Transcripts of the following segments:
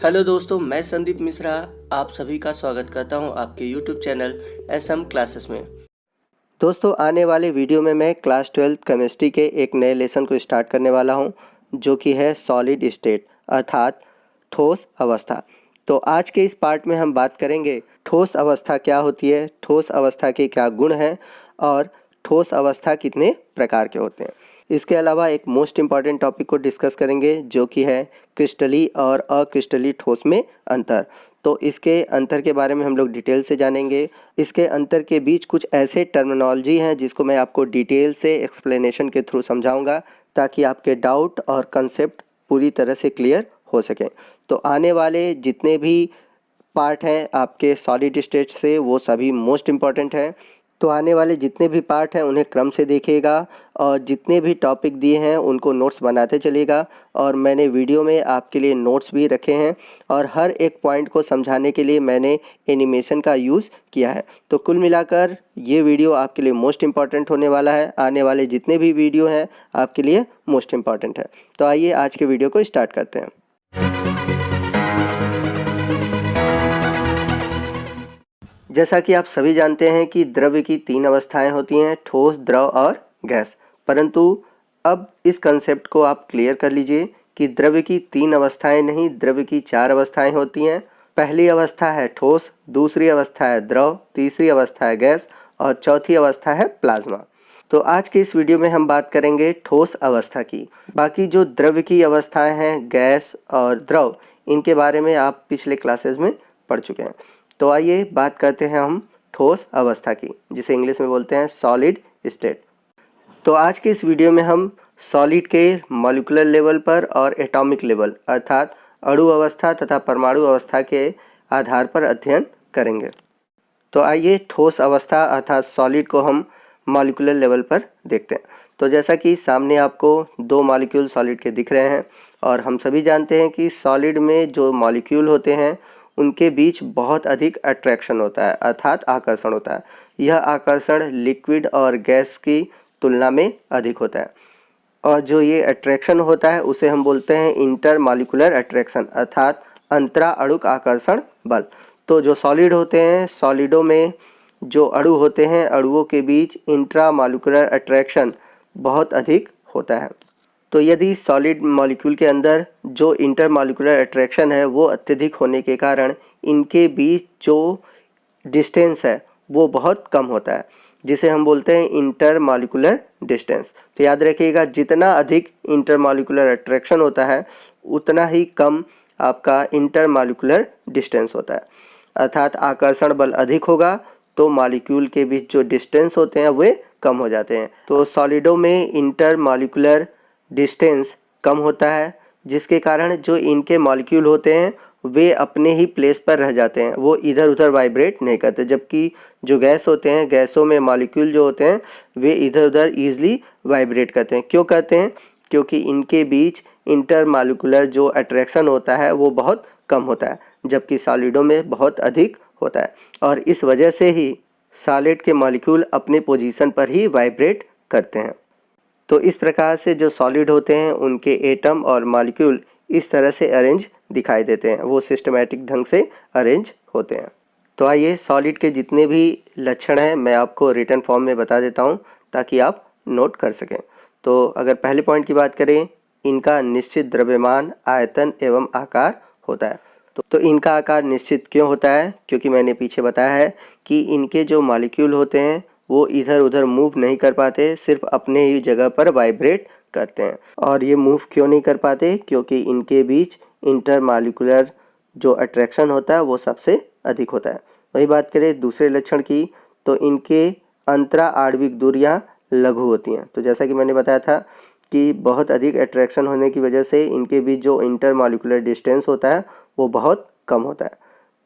Hello दोस्तों, मैं संदीप मिश्रा आप सभी का स्वागत करता हूं आपके यूट्यूब चैनल एसएम क्लासेस में। दोस्तों, आने वाले वीडियो में मैं क्लास 12th केमिस्ट्री के एक नए लेसन को स्टार्ट करने वाला हूं, जो कि है सॉलिड स्टेट अर्थात ठोस अवस्था। तो आज के इस पार्ट में हम बात करेंगे ठोस अवस्था क्या होती है, ठोस अवस्था के क्या गुण हैं और ठोस अवस्था कितने प्रकार के होते हैं। इसके अलावा एक मोस्ट इम्पॉर्टेंट टॉपिक को डिस्कस करेंगे, जो कि है क्रिस्टली और अक्रिस्टली ठोस में अंतर। तो इसके अंतर के बारे में हम लोग डिटेल से जानेंगे। इसके अंतर के बीच कुछ ऐसे टर्मिनोलॉजी हैं जिसको मैं आपको डिटेल से एक्सप्लेनेशन के थ्रू समझाऊंगा, ताकि आपके डाउट और कंसेप्ट पूरी तरह से क्लियर हो सकें। तो आने वाले जितने भी पार्ट हैं आपके सॉलिड स्टेट से, वो सभी मोस्ट इम्पॉर्टेंट हैं। तो आने वाले जितने भी पार्ट हैं उन्हें क्रम से देखिएगा और जितने भी टॉपिक दिए हैं उनको नोट्स बनाते चलिएगा। और मैंने वीडियो में आपके लिए नोट्स भी रखे हैं और हर एक पॉइंट को समझाने के लिए मैंने एनिमेशन का यूज़ किया है। तो कुल मिलाकर ये वीडियो आपके लिए मोस्ट इम्पॉर्टेंट होने वाला है। आने वाले जितने भी वीडियो हैं आपके लिए मोस्ट इम्पॉर्टेंट है। तो आइए आज के वीडियो को स्टार्ट करते हैं। जैसा कि आप सभी जानते हैं कि द्रव्य की तीन अवस्थाएं होती हैं, ठोस, द्रव और गैस। परंतु अब इस कंसेप्ट को आप क्लियर कर लीजिए कि द्रव्य की तीन अवस्थाएं नहीं, द्रव्य की चार अवस्थाएं होती हैं। पहली अवस्था है ठोस, दूसरी अवस्था है द्रव, तीसरी अवस्था है गैस और चौथी अवस्था है प्लाज्मा। तो आज के इस वीडियो में हम बात करेंगे ठोस अवस्था की। बाकी जो द्रव्य की अवस्थाएं हैं, गैस और द्रव, इनके बारे में आप पिछले क्लासेस में पढ़ चुके हैं। तो आइए बात करते हैं हम ठोस अवस्था की, जिसे इंग्लिश में बोलते हैं सॉलिड स्टेट। तो आज के इस वीडियो में हम सॉलिड के मॉलिक्यूलर लेवल पर और एटॉमिक लेवल अर्थात अणु अवस्था तथा परमाणु अवस्था के आधार पर अध्ययन करेंगे। तो आइए ठोस अवस्था अर्थात सॉलिड को हम मॉलिक्यूलर लेवल पर देखते हैं। तो जैसा कि सामने आपको दो मॉलिक्यूल सॉलिड के दिख रहे हैं और हम सभी जानते हैं कि सॉलिड में जो मॉलिक्यूल होते हैं उनके बीच बहुत अधिक अट्रैक्शन होता है अर्थात आकर्षण होता है। यह आकर्षण लिक्विड और गैस की तुलना में अधिक होता है और जो ये अट्रैक्शन होता है उसे हम बोलते हैं इंटरमॉलिक्यूलर अट्रैक्शन अर्थात अंतरा अणुक आकर्षण बल। तो जो सॉलिड होते हैं, सॉलिडों में जो अणु होते हैं, अणुओं के बीच इंट्रामॉलिक्यूलर अट्रैक्शन बहुत अधिक होता है। तो यदि सॉलिड मॉलिक्यूल के अंदर जो इंटरमॉलिक्यूलर अट्रैक्शन है वो अत्यधिक होने के कारण इनके बीच जो डिस्टेंस है वो बहुत कम होता है, जिसे हम बोलते हैं इंटरमॉलिक्यूलर डिस्टेंस। तो याद रखिएगा, जितना अधिक इंटरमॉलिक्यूलर अट्रैक्शन होता है उतना ही कम आपका इंटरमॉलिक्यूलर डिस्टेंस होता है। अर्थात आकर्षण बल अधिक होगा तो मॉलिक्यूल के बीच जो डिस्टेंस होते हैं वे कम हो जाते हैं। तो सॉलिडों में इंटरमॉलिक्यूलर डिस्टेंस कम होता है, जिसके कारण जो इनके मॉलिक्यूल होते हैं वे अपने ही प्लेस पर रह जाते हैं, वो इधर उधर वाइब्रेट नहीं करते। जबकि जो गैस होते हैं, गैसों में मॉलिक्यूल जो होते हैं वे इधर उधर ईजिली वाइब्रेट करते हैं। क्यों करते हैं? क्योंकि इनके बीच इंटरमॉलिक्यूलर जो अट्रैक्शन होता है वो बहुत कम होता है, जबकि सॉलिडों में बहुत अधिक होता है। और इस वजह से ही सॉलिड के मॉलिक्यूल अपने पोजीशन पर ही वाइब्रेट करते हैं। तो इस प्रकार से जो सॉलिड होते हैं उनके एटम और मॉलिक्यूल इस तरह से अरेंज दिखाई देते हैं, वो सिस्टमैटिक ढंग से अरेंज होते हैं। तो आइए सॉलिड के जितने भी लक्षण हैं मैं आपको रिटन फॉर्म में बता देता हूं, ताकि आप नोट कर सकें। तो अगर पहले पॉइंट की बात करें, इनका निश्चित द्रव्यमान, आयतन एवं आकार होता है। तो इनका आकार निश्चित क्यों होता है? क्योंकि मैंने पीछे बताया है कि इनके जो मॉलिक्यूल होते हैं वो इधर उधर मूव नहीं कर पाते, सिर्फ अपने ही जगह पर वाइब्रेट करते हैं। और ये मूव क्यों नहीं कर पाते? क्योंकि इनके बीच इंटरमॉलिक्यूलर जो अट्रैक्शन होता है वो सबसे अधिक होता है। वही बात करें दूसरे लक्षण की, तो इनके अंतरा आणविक दूरियां लघु होती हैं। तो जैसा कि मैंने बताया था कि बहुत अधिक अट्रैक्शन होने की वजह से इनके बीच जो इंटरमॉलिक्यूलर डिस्टेंस होता है वो बहुत कम होता है।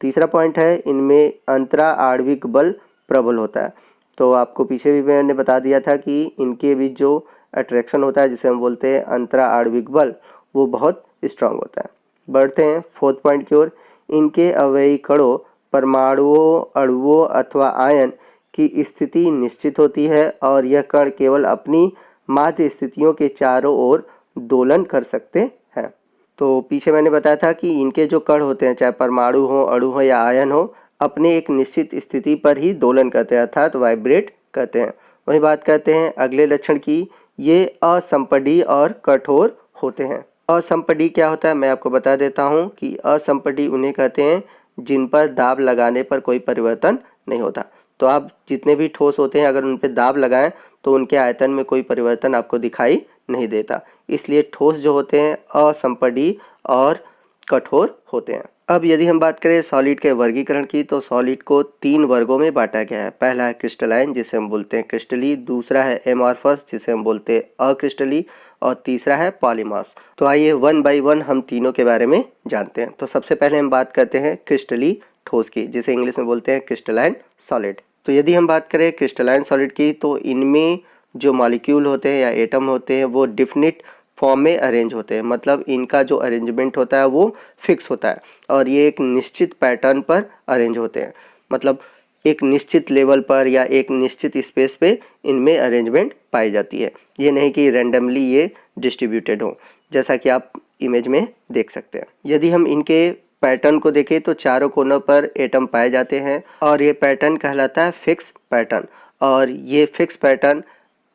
तीसरा पॉइंट है, इनमें अंतरा आणविक बल प्रबल होता है। तो आपको पीछे भी मैंने बता दिया था कि इनके बीच जो अट्रैक्शन होता है, जिसे हम बोलते हैं अंतरा आणविक बल, वो बहुत स्ट्रांग होता है। बढ़ते हैं फोर्थ पॉइंट की ओर। इनके अवयवी कणों, परमाणुओं, अणुओं अथवा आयन की स्थिति निश्चित होती है और यह कण केवल अपनी माध्य स्थितियों के चारों ओर दोलन कर सकते हैं। तो पीछे मैंने बताया था कि इनके जो कण होते हैं, चाहे परमाणु हो, अणु हो या आयन हो, अपने एक निश्चित स्थिति पर ही दोलन करते हैं अर्थात वाइब्रेट करते हैं। वही बात करते हैं अगले लक्षण की, ये असंपडी और कठोर होते हैं। असंपडी क्या होता है मैं आपको बता देता हूँ कि असंपडी उन्हें कहते हैं जिन पर दाब लगाने पर कोई परिवर्तन नहीं होता। तो आप जितने भी ठोस होते हैं अगर उन पर दाब लगाएं तो उनके आयतन में कोई परिवर्तन आपको दिखाई नहीं देता, इसलिए ठोस जो होते हैं असंपडी और कठोर होते हैं। अब यदि हम बात करें सॉलिड के वर्गीकरण की, तो सॉलिड को 3 वर्गों में बांटा गया है। पहला है क्रिस्टलाइन जिसे हम बोलते हैं क्रिस्टली, दूसरा है एमॉर्फस जिसे हम बोलते हैं अक्रिस्टली, और तीसरा है पॉलीमॉर्फ्स। तो आइए वन बाय वन हम तीनों के बारे में जानते हैं। तो सबसे पहले हम बात करते हैं क्रिस्टली ठोस की, जिसे इंग्लिश में बोलते हैं क्रिस्टलाइन सॉलिड। तो यदि हम बात करें क्रिस्टलाइन सॉलिड की, तो इनमें जो मॉलिक्यूल होते हैं या एटम होते हैं वो डिफिनिट फॉर्म में अरेंज होते हैं, मतलब इनका जो अरेंजमेंट होता है वो फिक्स होता है और ये एक निश्चित पैटर्न पर अरेंज होते हैं, मतलब एक निश्चित लेवल पर या एक निश्चित स्पेस पे इनमें अरेंजमेंट पाई जाती है। ये नहीं कि रैंडमली ये डिस्ट्रीब्यूटेड हो, जैसा कि आप इमेज में देख सकते हैं। यदि हम इनके पैटर्न को देखें तो चारों कोनों पर एटम पाए जाते हैं और ये पैटर्न कहलाता है फिक्स पैटर्न, और ये फिक्स पैटर्न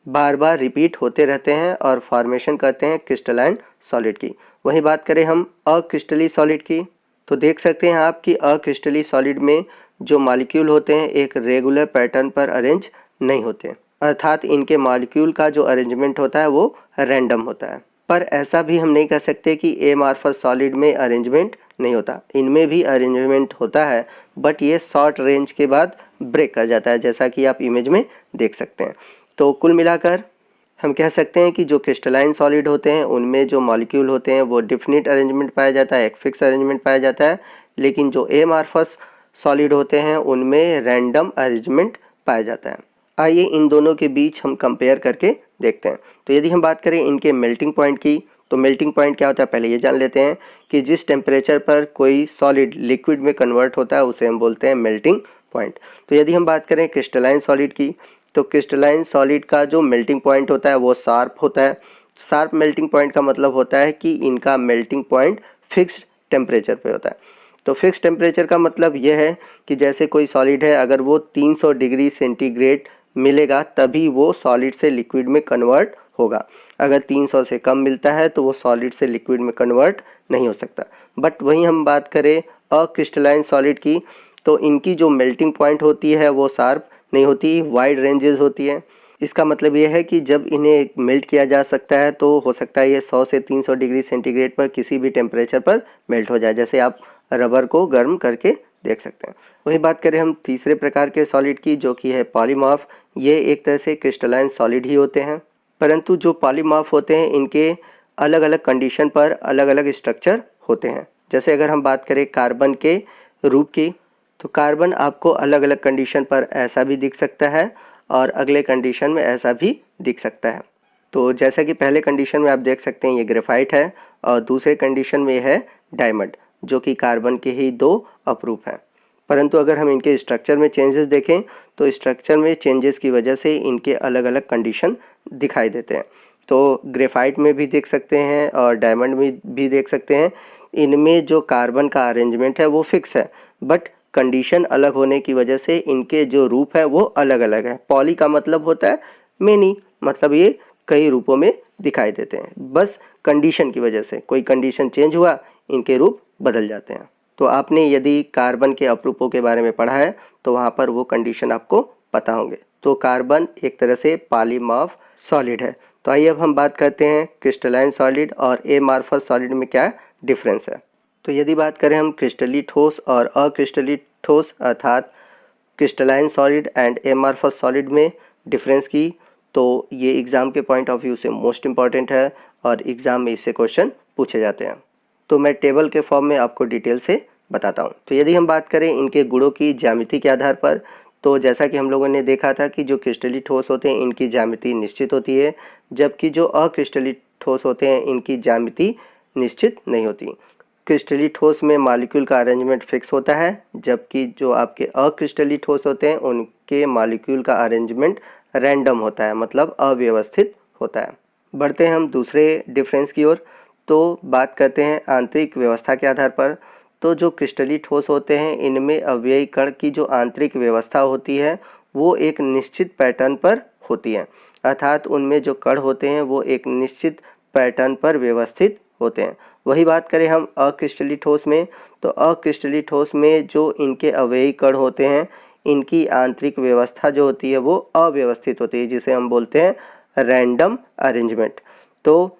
बार बार रिपीट होते रहते हैं और फॉर्मेशन करते हैं क्रिस्टलाइन सॉलिड की। वहीं बात करें हम अक्रिस्टली सॉलिड की, तो देख सकते हैं आप कि अक्रिस्टली सॉलिड में जो मॉलिक्यूल होते हैं एक रेगुलर पैटर्न पर अरेंज नहीं होते, अर्थात इनके मॉलिक्यूल का जो अरेंजमेंट होता है वो रैंडम होता है। पर ऐसा भी हम नहीं कह सकते कि एमॉर्फस सॉलिड में अरेंजमेंट नहीं होता, इनमें भी अरेंजमेंट होता है, बट ये शॉर्ट रेंज के बाद ब्रेक कर जाता है, जैसा कि आप इमेज में देख सकते हैं। तो कुल मिलाकर हम कह सकते हैं कि जो क्रिस्टलाइन सॉलिड होते हैं उनमें जो मॉलिक्यूल होते हैं वो डिफिनिट अरेंजमेंट पाया जाता है, एक फिक्स अरेंजमेंट पाया जाता है, लेकिन जो एमॉर्फस सॉलिड होते हैं उनमें रैंडम अरेंजमेंट पाया जाता है। आइए इन दोनों के बीच हम कंपेयर करके देखते हैं। तो यदि हम बात करें इनके मेल्टिंग पॉइंट की, तो मेल्टिंग पॉइंट क्या होता है पहले ये जान लेते हैं कि जिस टेम्परेचर पर कोई सॉलिड लिक्विड में कन्वर्ट होता है उसे हम बोलते हैं मेल्टिंग पॉइंट। तो यदि हम बात करें क्रिस्टलाइन सॉलिड की, तो क्रिस्टलाइन सॉलिड का जो मेल्टिंग पॉइंट होता है वो शार्प होता है। शार्प मेल्टिंग पॉइंट का मतलब होता है कि इनका मेल्टिंग पॉइंट फिक्स्ड टेम्परेचर पे होता है। तो फिक्स टेम्परेचर का मतलब यह है कि जैसे कोई सॉलिड है अगर वो 300 डिग्री सेंटीग्रेड मिलेगा तभी वो सॉलिड से लिक्विड में कन्वर्ट होगा, अगर 300 से कम मिलता है तो वो सॉलिड से लिक्विड में कन्वर्ट नहीं हो सकता। बट वहीं हम बात करें अक्रिस्टलाइन सॉलिड की, तो इनकी जो मेल्टिंग पॉइंट होती है वो शार्प नहीं होती, वाइड रेंजेस होती है। इसका मतलब ये है कि जब इन्हें मेल्ट किया जा सकता है तो हो सकता है ये 100 से 300 डिग्री सेंटीग्रेड पर किसी भी टेम्परेचर पर मेल्ट हो जाए, जैसे आप रबर को गर्म करके देख सकते हैं। वही बात करें हम तीसरे प्रकार के सॉलिड की, जो कि है पॉलीमॉर्फ। ये एक तरह से क्रिस्टलाइन सॉलिड ही होते हैं, परंतु जो पॉलीमॉर्फ होते हैं इनके अलग अलग कंडीशन पर अलग अलग स्ट्रक्चर होते हैं। जैसे अगर हम बात करें कार्बन के रूप की, तो कार्बन आपको अलग अलग कंडीशन पर ऐसा भी दिख सकता है और अगले कंडीशन में ऐसा भी दिख सकता है। तो जैसा कि पहले कंडीशन में आप देख सकते हैं ये ग्रेफाइट है और दूसरे कंडीशन में है डायमंड, जो कि कार्बन के ही 2 अपरूप हैं। परंतु अगर हम इनके स्ट्रक्चर में चेंजेस देखें तो स्ट्रक्चर में चेंजेस की वजह से इनके अलग अलग कंडीशन दिखाई देते हैं। तो ग्रेफाइट में भी देख सकते हैं और डायमंड में भी देख सकते हैं, इनमें जो कार्बन का अरेंजमेंट है वो फिक्स है, बट कंडीशन अलग होने की वजह से इनके जो रूप है वो अलग अलग है। पॉली का मतलब होता है मेनी, मतलब ये कई रूपों में दिखाई देते हैं, बस कंडीशन की वजह से कोई कंडीशन चेंज हुआ इनके रूप बदल जाते हैं। तो आपने यदि कार्बन के अपरूपों के बारे में पढ़ा है तो वहाँ पर वो कंडीशन आपको पता होंगे। तो कार्बन एक तरह से पॉलीमॉर्फ सॉलिड है। तो आइए अब हम बात करते हैं क्रिस्टलाइन सॉलिड और एमॉर्फस सॉलिड में क्या डिफरेंस है। तो यदि बात करें हम क्रिस्टली ठोस और अक्रिस्टली ठोस अर्थात crystalline solid and amorphous solid में डिफरेंस की, तो ये एग्ज़ाम के पॉइंट ऑफ व्यू से मोस्ट इम्पॉर्टेंट है और एग्ज़ाम में इससे क्वेश्चन पूछे जाते हैं। तो मैं टेबल के फॉर्म में आपको डिटेल से बताता हूँ। तो यदि हम बात करें इनके गुणों की ज्यामिति के आधार पर, तो जैसा कि हम लोगों ने देखा था कि जो क्रिस्टली ठोस होते हैं इनकी ज्यामिति निश्चित होती है, जबकि जो अक्रिस्टली ठोस होते हैं इनकी ज्यामिति निश्चित नहीं होती। क्रिस्टली ठोस में मॉलिक्यूल का अरेंजमेंट फिक्स होता है, जबकि जो आपके अक्रिस्टली ठोस होते हैं उनके मॉलिक्यूल का अरेंजमेंट रैंडम होता है, मतलब अव्यवस्थित होता है। बढ़ते हैं हम दूसरे डिफरेंस की ओर। तो बात करते हैं आंतरिक व्यवस्था के आधार पर। तो जो क्रिस्टलीय ठोस होते हैं इनमें अवयवी कण की जो आंतरिक व्यवस्था होती है वो एक निश्चित पैटर्न पर होती है, अर्थात उनमें जो कण होते हैं वो एक निश्चित पैटर्न पर व्यवस्थित होते हैं। वही बात करें हम अक्रिस्टलीय ठोस में, तो अक्रिस्टलीय ठोस में जो इनके अवयवी कण होते हैं इनकी आंतरिक व्यवस्था जो होती है वो अव्यवस्थित होती है, जिसे हम बोलते हैं रैंडम अरेंजमेंट। तो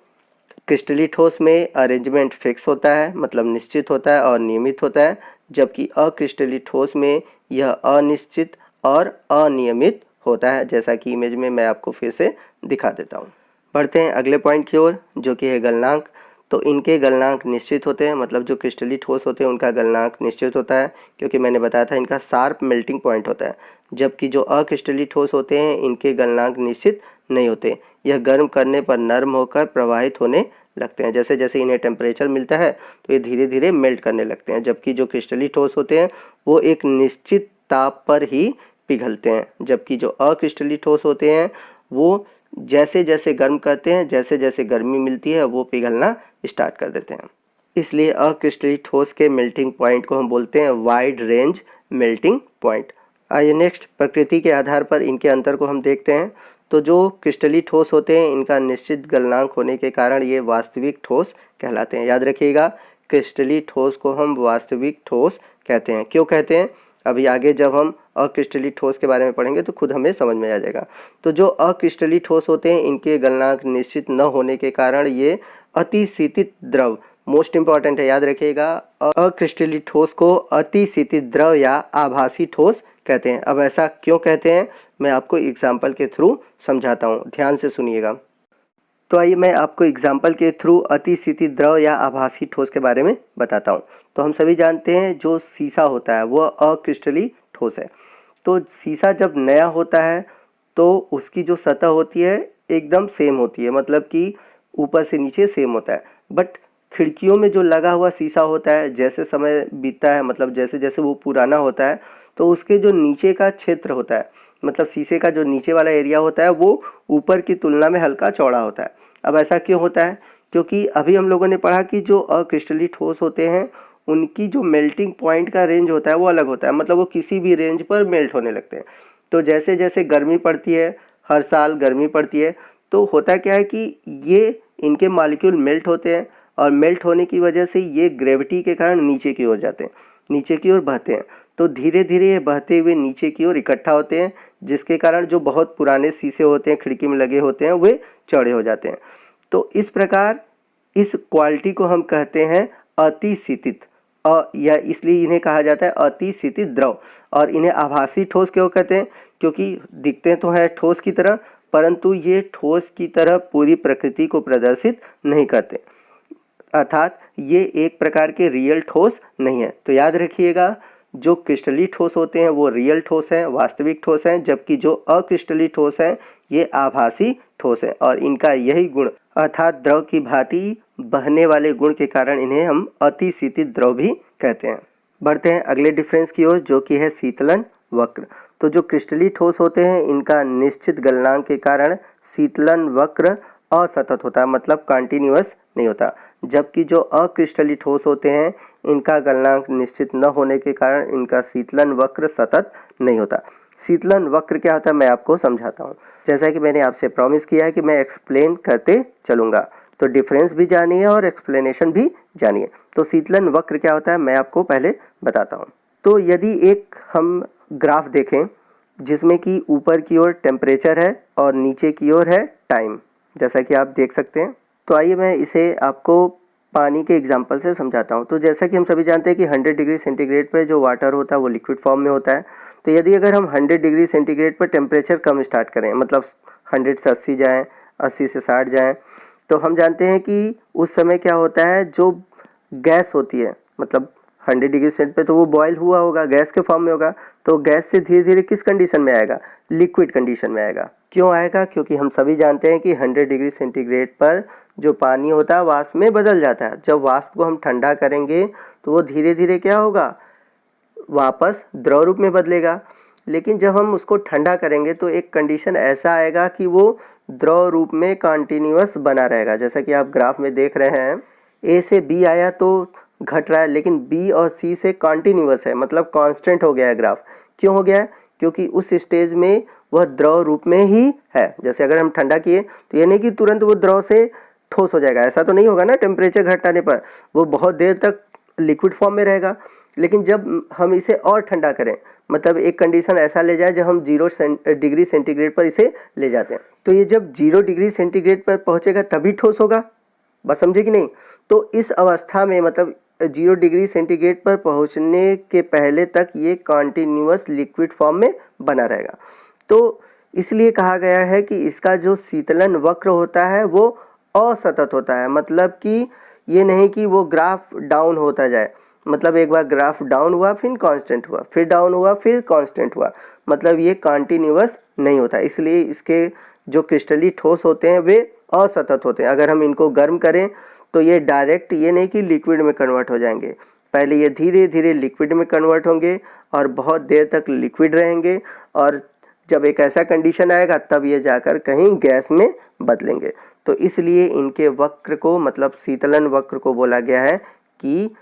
क्रिस्टलीय ठोस में अरेंजमेंट फिक्स होता है, मतलब निश्चित होता है और नियमित होता है, जबकि अक्रिस्टलीय ठोस में यह अनिश्चित और अनियमित होता है, जैसा कि इमेज में मैं आपको फिर से दिखा देता हूँ। बढ़ते हैं अगले पॉइंट की ओर, जो कि है गलनांक। तो इनके गलनांक निश्चित होते हैं, मतलब जो क्रिस्टलीय ठोस होते हैं उनका गलनांक निश्चित होता है, क्योंकि मैंने बताया था इनका शार्प मेल्टिंग पॉइंट होता है। जबकि जो अक्रिस्टलीय ठोस होते हैं इनके गलनांक निश्चित नहीं होते, यह गर्म करने पर नर्म होकर प्रवाहित होने लगते हैं। जैसे जैसे इन्हें टेम्परेचर मिलता है तो ये धीरे धीरे मेल्ट करने लगते हैं। जबकि जो क्रिस्टलीय ठोस होते हैं वो एक निश्चित ताप पर ही पिघलते हैं, जबकि जो अक्रिस्टलीय ठोस होते हैं वो जैसे जैसे गर्म करते हैं, जैसे जैसे गर्मी मिलती है वो पिघलना स्टार्ट कर देते हैं। इसलिए अक्रिस्टलीय ठोस के मेल्टिंग पॉइंट को हम बोलते हैं वाइड रेंज मेल्टिंग पॉइंट। आइए नेक्स्ट, प्रकृति के आधार पर इनके अंतर को हम देखते हैं। तो जो क्रिस्टलीय ठोस होते हैं इनका निश्चित गलनांक होने के कारण ये वास्तविक ठोस कहलाते हैं। याद रखिएगा, क्रिस्टलीय ठोस को हम वास्तविक ठोस कहते हैं। क्यों कहते हैं, अभी आगे जब हम अक्रिस्टलीय ठोस के बारे में पढ़ेंगे तो खुद हमें समझ में आ जाएगा। तो जो अक्रिस्टलीय ठोस होते हैं इनके गलनांक निश्चित न होने के कारण ये अतिशीतित द्रव, मोस्ट इंपॉर्टेंट है, याद रखिएगा, अक्रिस्टलीय ठोस को अतिशीतित द्रव या आभासी ठोस कहते हैं। अब ऐसा क्यों कहते हैं मैं आपको एग्जाम्पल के थ्रू समझाता हूँ, ध्यान से सुनिएगा। तो आइए मैं आपको एग्जाम्पल के थ्रू अतिशीतित द्रव या आभासी ठोस के बारे में बताता हूँ। तो हम सभी जानते हैं जो शीशा होता है वो अक्रिस्टलीय ठोस है। तो शीशा जब नया होता है तो उसकी जो सतह होती है एकदम सेम होती है, मतलब कि ऊपर से नीचे सेम होता है। बट खिड़कियों में जो लगा हुआ शीशा होता है जैसे समय बीतता है, मतलब जैसे जैसे वो पुराना होता है तो उसके जो नीचे का क्षेत्र होता है, मतलब शीशे का जो नीचे वाला एरिया होता है वो ऊपर की तुलना में हल्का चौड़ा होता है। अब ऐसा क्यों होता है, क्योंकि अभी हम लोगों ने पढ़ा कि जो अक्रिस्टलीय ठोस होते हैं उनकी जो मेल्टिंग पॉइंट का रेंज होता है वो अलग होता है, मतलब वो किसी भी रेंज पर मेल्ट होने लगते हैं। तो जैसे जैसे गर्मी पड़ती है, हर साल गर्मी पड़ती है, तो होता क्या है कि ये इनके मॉलिक्यूल मेल्ट होते हैं और मेल्ट होने की वजह से ये ग्रेविटी के कारण नीचे की ओर जाते हैं, नीचे की ओर बहते हैं। तो धीरे धीरे ये बहते हुए नीचे की ओर इकट्ठा होते हैं, जिसके कारण जो बहुत पुराने शीशे होते हैं खिड़की में लगे होते हैं वे चौड़े हो जाते हैं। तो इस प्रकार इस क्वालिटी को हम कहते हैं अतिशीतित, या इसलिए इन्हें कहा जाता है अतिशीतित द्रव। और इन्हें आभासी ठोस क्यों कहते हैं, क्योंकि दिखते तो हैं ठोस की तरह, परंतु ये ठोस की तरह पूरी प्रकृति को प्रदर्शित नहीं करते, अर्थात ये एक प्रकार के रियल ठोस नहीं है। तो याद रखिएगा, जो क्रिस्टलीय ठोस होते हैं वो रियल ठोस हैं, वास्तविक ठोस हैं, जबकि जो अक्रिस्टलीय ठोस हैं ये आभासी ठोस हैं। और इनका यही गुण, अर्थात द्रव की भांति बहने वाले गुण के कारण इन्हें हम अतिशीतित द्रव भी कहते हैं। बढ़ते हैं अगले डिफरेंस की ओर, जो कि है शीतलन वक्र। तो जो क्रिस्टलीय ठोस होते हैं इनका निश्चित गलनांक के कारण शीतलन वक्र असतत होता है, मतलब कंटिन्यूअस नहीं होता। जबकि जो अक्रिस्टलीय ठोस होते हैं इनका गलनांक निश्चित न होने के कारण इनका शीतलन वक्र सतत नहीं होता। शीतलन वक्र क्या होता है मैं आपको समझाता हूँ। जैसा कि मैंने आपसे प्रॉमिस किया है कि मैं एक्सप्लेन करते चलूँगा, तो डिफरेंस भी जानिए और एक्सप्लेनेशन भी जानिए। तो शीतलन वक्र क्या होता है मैं आपको पहले बताता हूँ। तो यदि एक हम ग्राफ देखें जिसमें कि ऊपर की ओर टेम्परेचर है और नीचे की ओर है टाइम, जैसा कि आप देख सकते हैं। तो आइए मैं इसे आपको पानी के एग्जांपल से समझाता हूँ। तो जैसा कि हम सभी जानते हैं कि 100 डिग्री सेंटीग्रेड पर जो वाटर होता है वो लिक्विड फॉर्म में होता है। तो यदि अगर हम 100 डिग्री सेंटीग्रेड पर टेम्परेचर कम स्टार्ट करें, मतलब 100 से 80 जाएँ, 80 से 60 जाएँ, तो हम जानते हैं कि उस समय क्या होता है, जो गैस होती है, मतलब 100 डिग्री सेंट पे तो वो बॉयल हुआ होगा, गैस के फॉर्म में होगा, तो गैस से धीरे धीरे किस कंडीशन में आएगा, लिक्विड कंडीशन में आएगा। क्यों आएगा, क्योंकि हम सभी जानते हैं कि 100 डिग्री सेंटीग्रेड पर जो पानी होता है वाष्प में बदल जाता है। जब वाष्प को हम ठंडा करेंगे तो वो धीरे धीरे क्या होगा, वापस द्रव रूप में बदलेगा। लेकिन जब हम उसको ठंडा करेंगे तो एक कंडीशन ऐसा आएगा कि वो द्रव रूप में कंटिन्यूअस बना रहेगा। जैसा कि आप ग्राफ में देख रहे हैं ए से बी आया तो घट रहा है, लेकिन बी और सी से कॉन्टिन्यूअस है, मतलब कांस्टेंट हो गया है ग्राफ। क्यों हो गया है? क्योंकि उस स्टेज में वह द्रव रूप में ही है। जैसे अगर हम ठंडा किए तो ये नहीं कि तुरंत वो द्रव से ठोस हो जाएगा, ऐसा तो नहीं होगा ना। टेम्परेचर घटाने पर वो बहुत देर तक लिक्विड फॉर्म में रहेगा। लेकिन जब हम इसे और ठंडा करें, मतलब एक कंडीशन ऐसा ले जाए जब हम 0 डिग्री सेंटीग्रेड पर इसे ले जाते हैं, तो ये जब 0 डिग्री सेंटीग्रेड पर पहुंचेगा तभी ठोस होगा। बस समझे कि नहीं? तो इस अवस्था में मतलब 0 डिग्री सेंटीग्रेड पर पहुंचने के पहले तक ये कॉन्टिन्यूअस लिक्विड फॉर्म में बना रहेगा। तो इसलिए कहा गया है कि इसका जो शीतलन वक्र होता है वो असतत होता है। मतलब कि ये नहीं कि वो ग्राफ डाउन होता जाए, मतलब एक बार ग्राफ डाउन हुआ फिर कांस्टेंट हुआ, फिर डाउन हुआ फिर कांस्टेंट हुआ, मतलब ये कॉन्टिन्यूअस नहीं होता। इसलिए इसके जो क्रिस्टली ठोस होते हैं वे असतत होते हैं। अगर हम इनको गर्म करें तो ये डायरेक्ट ये नहीं कि लिक्विड में कन्वर्ट हो जाएंगे, पहले ये धीरे धीरे लिक्विड में कन्वर्ट होंगे और बहुत देर तक लिक्विड रहेंगे, और जब एक ऐसा कंडीशन आएगा तब ये जाकर कहीं गैस में बदलेंगे। तो इसलिए इनके वक्र को, मतलब शीतलन वक्र को बोला गया है कि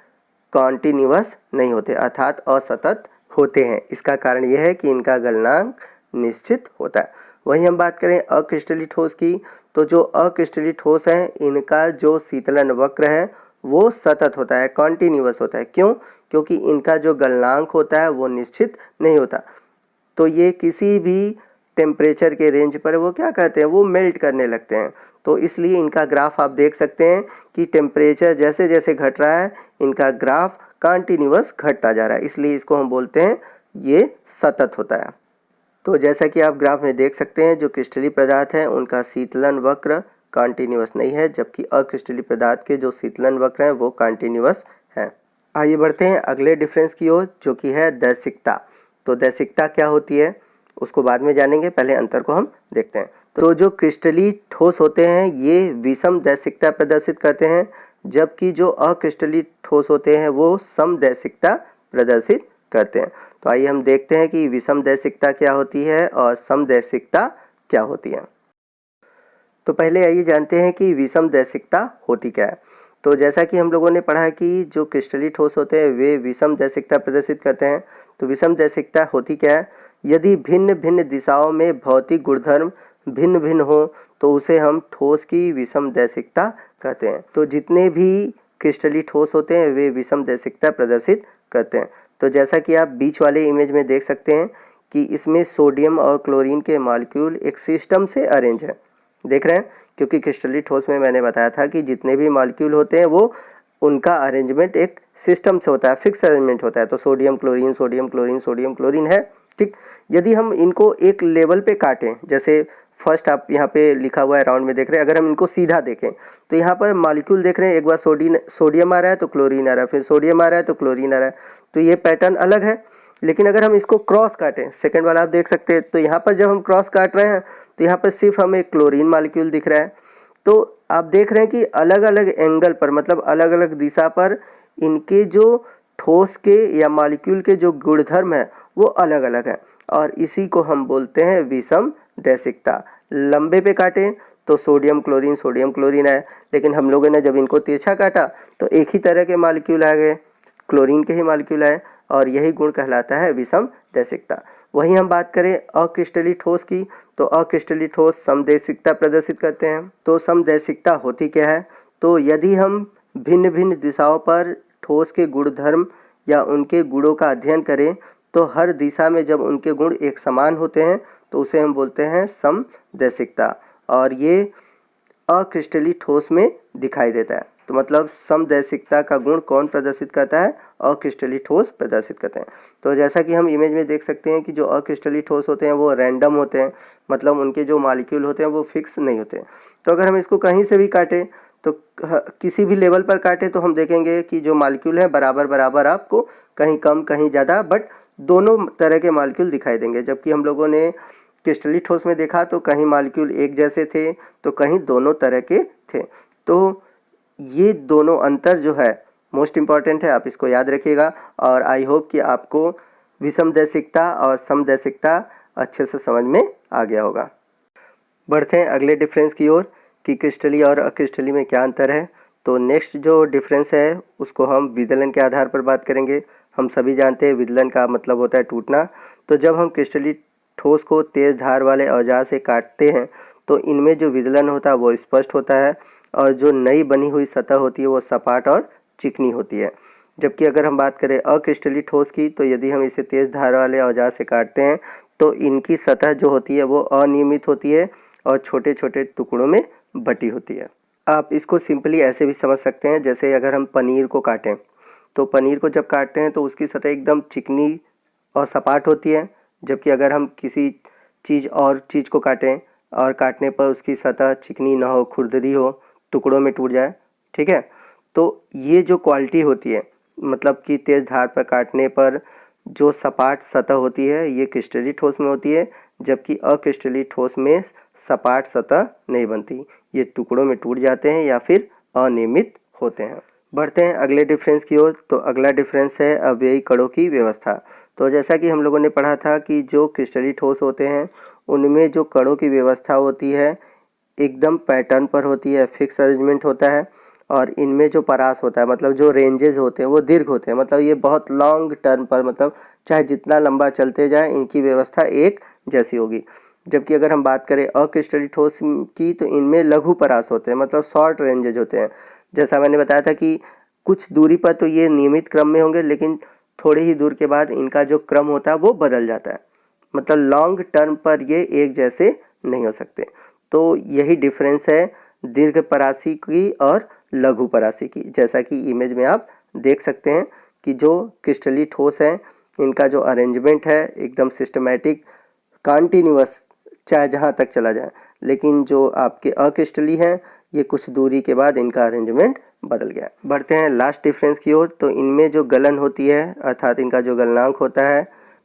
कॉन्टिन्यूअस नहीं होते, अर्थात असतत होते हैं। इसका कारण यह है कि इनका गलनांक निश्चित होता है। वहीं हम बात करें अक्रिस्टलीय ठोस की, तो जो अक्रिस्टलीय ठोस हैं इनका जो शीतलन वक्र है वो सतत होता है, कॉन्टिन्यूअस होता है। क्यों? क्योंकि इनका जो गलनांक होता है वो निश्चित नहीं होता। तो ये किसी भी टेम्परेचर के रेंज पर वो क्या करते हैं, वो मेल्ट करने लगते हैं। तो इसलिए इनका ग्राफ आप देख सकते हैं कि टेम्परेचर जैसे जैसे घट रहा है इनका ग्राफ कॉन्टिन्यूअस घटता जा रहा है, इसलिए इसको हम बोलते हैं ये सतत होता है। तो जैसा कि आप ग्राफ में देख सकते हैं, जो क्रिस्टलीय पदार्थ हैं उनका शीतलन वक्र कॉन्टिन्यूअस नहीं है, जबकि अक्रिस्टलीय पदार्थ के जो शीतलन वक्र हैं वो कॉन्टिन्यूअस हैं। आइए बढ़ते हैं अगले डिफरेंस की ओर, जो कि है दैशिकता। तो दैशिकता क्या होती है उसको बाद में जानेंगे, पहले अंतर को हम देखते हैं। तो जो क्रिस्टलीय ठोस होते हैं ये विषम दैशिकता प्रदर्शित करते हैं, जबकि जो अक्रिस्टलीय ठोस होते हैं वो समदैशिकता प्रदर्शित करते हैं। तो आइए हम देखते हैं कि विषम दैशिकता क्या होती है और समदैशिकता क्या होती है। तो पहले आइए जानते हैं कि विषम दैशिकता होती क्या है। तो जैसा कि हम लोगों ने पढ़ा है कि जो क्रिस्टलीय ठोस होते हैं वे विषम दैशिकता प्रदर्शित करते हैं। तो विषम दैशिकता होती क्या है? यदि भिन्न भिन्न दिशाओं में भौतिक गुणधर्म भिन्न भिन्न हो तो उसे हम ठोस की विषम दैशिकता कहते हैं। तो जितने भी क्रिस्टलीय ठोस होते हैं वे विषम दैशिकता प्रदर्शित करते हैं। तो जैसा कि आप बीच वाले इमेज में देख सकते हैं कि इसमें सोडियम और क्लोरीन के मॉलिक्यूल एक सिस्टम से अरेंज है, देख रहे हैं? क्योंकि क्रिस्टलीय ठोस में मैंने बताया था कि जितने भी मॉलिक्यूल होते हैं वो उनका अरेंजमेंट एक सिस्टम से होता है, फिक्स अरेंजमेंट होता है। तो sodium chlorine sodium chlorine sodium chlorine है, ठीक। यदि हम इनको एक लेवल पे काटें, जैसे फर्स्ट आप यहाँ पे लिखा हुआ है राउंड में देख रहे हैं, अगर हम इनको सीधा देखें तो यहाँ पर मॉलिक्यूल देख रहे हैं, एक बार सोडियम आ रहा है तो क्लोरीन आ रहा है, फिर सोडियम आ रहा है तो क्लोरीन आ रहा है, तो ये पैटर्न अलग है। लेकिन अगर हम इसको क्रॉस काटें, सेकंड वाला आप देख सकते हैं, तो यहाँ पर जब हम क्रॉस काट रहे हैं तो यहाँ पर सिर्फ हमें क्लोरीन मॉलिक्यूल दिख रहा है। तो आप देख रहे हैं कि अलग अलग एंगल पर, मतलब अलग अलग दिशा पर इनके जो ठोस के या मॉलिक्यूल के जो गुणधर्म है वो अलग अलग है, और इसी को हम बोलते हैं विषम दैशिकता। लंबे पे काटें तो सोडियम क्लोरीन आए, लेकिन हम लोगों ने जब इनको तिरछा काटा तो एक ही तरह के मॉलिक्यूल आ गए, क्लोरीन के ही मॉलिक्यूल आए, और यही गुण कहलाता है विषम दैशिकता। वहीं हम बात करें अक्रिस्टलीय ठोस की, तो अक्रिस्टलीय ठोस समदैशिकता प्रदर्शित करते हैं। तो समदैशिकता होती क्या है? तो यदि हम भिन्न भिन्न दिशाओं पर ठोस के गुणधर्म या उनके गुणों का अध्ययन करें तो हर दिशा में जब उनके गुण एक समान होते हैं तो उसे हम बोलते हैं समदैशिकता, और ये अक्रिस्टलीय ठोस में दिखाई देता है। तो मतलब समदैशिकता का गुण कौन प्रदर्शित करता है? अक्रिस्टलीय ठोस प्रदर्शित करते हैं। तो जैसा कि हम इमेज में देख सकते हैं कि जो अक्रिस्टलीय ठोस होते हैं वो रैंडम होते हैं, मतलब उनके जो मॉलिक्यूल होते हैं वो फिक्स नहीं होते। तो अगर हम इसको कहीं से भी काटें, तो किसी भी लेवल पर काटें तो हम देखेंगे कि जो मॉलिक्यूल है बराबर बराबर, आपको कहीं कम कहीं ज़्यादा, बट दोनों तरह के मॉलिक्यूल दिखाई देंगे। जबकि हम लोगों ने क्रिस्टलीय ठोस में देखा तो कहीं मॉलिक्यूल एक जैसे थे तो कहीं दोनों तरह के थे। तो ये दोनों अंतर जो है मोस्ट इम्पॉर्टेंट है, आप इसको याद रखिएगा, और आई होप कि आपको विषम दैशिकता और समदैशिकता अच्छे से समझ में आ गया होगा। बढ़ते हैं अगले डिफरेंस की ओर कि क्रिस्टलीय और अक्रिस्टलीय में क्या अंतर है। तो नेक्स्ट जो डिफरेंस है उसको हम विदलन के आधार पर बात करेंगे। हम सभी जानते हैं विदलन का मतलब होता है टूटना। तो जब हम क्रिस्टलीय ठोस को तेज़ धार वाले औजार से काटते हैं तो इनमें जो विदलन होता है वो स्पष्ट होता है और जो नई बनी हुई सतह होती है वो सपाट और चिकनी होती है। जबकि अगर हम बात करें अक्रिस्टलीय ठोस की, तो यदि हम इसे तेज़ धार वाले औजार से काटते हैं तो इनकी सतह जो होती है वो अनियमित होती है और छोटे छोटे टुकड़ों में बटी होती है। आप इसको सिंपली ऐसे भी समझ सकते हैं, जैसे अगर हम पनीर को काटें तो पनीर को जब काटते हैं तो उसकी सतह एकदम चिकनी और सपाट होती है। जबकि अगर हम किसी चीज़ को काटें और काटने पर उसकी सतह चिकनी ना हो, खुरदरी हो, टुकड़ों में टूट जाए, ठीक है। तो ये जो क्वालिटी होती है, मतलब कि तेज़ धार पर काटने पर जो सपाट सतह होती है ये क्रिस्टलीय ठोस में होती है, जबकि अक्रिस्टलीय ठोस में सपाट सतह नहीं बनती, ये टुकड़ों में टूट जाते हैं या फिर अनियमित होते हैं। बढ़ते हैं अगले डिफरेंस की ओर। तो अगला डिफरेंस है अव्ययी कणों की व्यवस्था। तो जैसा कि हम लोगों ने पढ़ा था कि जो क्रिस्टलीय ठोस होते हैं उनमें जो कणों की व्यवस्था होती है एकदम पैटर्न पर होती है, फिक्स अरेंजमेंट होता है। और इनमें जो परास होता है, मतलब जो रेंजेस होते हैं वो दीर्घ होते हैं, मतलब ये बहुत लॉन्ग टर्म पर, मतलब चाहे जितना लंबा चलते जाए इनकी व्यवस्था एक जैसी होगी। जबकि अगर हम बात करें अक्रिस्टलीय ठोस की तो इनमें लघु परास होते हैं, मतलब शॉर्ट रेंजेज होते हैं। जैसा मैंने बताया था कि कुछ दूरी पर तो ये नियमित क्रम में होंगे, लेकिन थोड़ी ही दूर के बाद इनका जो क्रम होता है वो बदल जाता है, मतलब लॉन्ग टर्म पर ये एक जैसे नहीं हो सकते। तो यही डिफरेंस है दीर्घ परासी की और लघु परासी की। जैसा कि इमेज में आप देख सकते हैं कि जो क्रिस्टलीय ठोस है इनका जो अरेंजमेंट है एकदम सिस्टमैटिक, कंटिन्यूअस, चाहे जहाँ तक चला जाए। लेकिन जो आपके अक्रिस्टलीय हैं ये कुछ दूरी के बाद इनका अरेंजमेंट बदल गया। बढ़ते हैं लास्ट डिफरेंस की ओर। तो इनमें जो गलन होती है, अर्थात इनका जो गलनांक होता है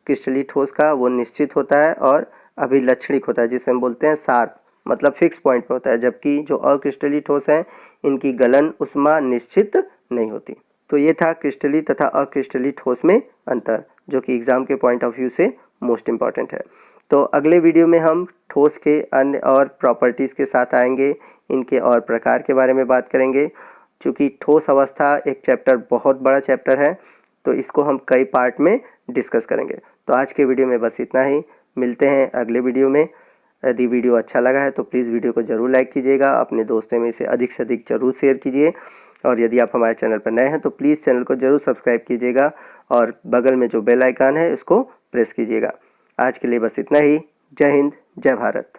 क्रिस्टलीय ठोस का, वो निश्चित होता है और अभिलक्षणिक होता है, जिसे हम बोलते हैं शार्प, मतलब फिक्स पॉइंट पर होता है। जबकि जो अक्रिस्टलीय ठोस है इनकी गलन उष्मा निश्चित नहीं होती। तो ये था क्रिस्टलीय तथा अक्रिस्टलीय ठोस में अंतर, जो कि एग्ज़ाम के पॉइंट ऑफ व्यू से मोस्ट इम्पॉर्टेंट है। तो अगले वीडियो में हम ठोस के अन्य और प्रॉपर्टीज़ के साथ आएंगे, इनके और प्रकार के बारे में बात करेंगे। चूँकि ठोस अवस्था एक चैप्टर बहुत बड़ा चैप्टर है तो इसको हम कई पार्ट में डिस्कस करेंगे। तो आज के वीडियो में बस इतना ही, मिलते हैं अगले वीडियो में। यदि वीडियो अच्छा लगा है तो प्लीज़ वीडियो को ज़रूर लाइक कीजिएगा, अपने दोस्तों में इसे अधिक से अधिक ज़रूर शेयर कीजिए। और यदि आप हमारे चैनल पर नए हैं तो प्लीज़ चैनल को ज़रूर सब्सक्राइब कीजिएगा और बगल में जो बेल आइकन है इसको प्रेस कीजिएगा। आज के लिए बस इतना ही। जय हिंद, जय भारत।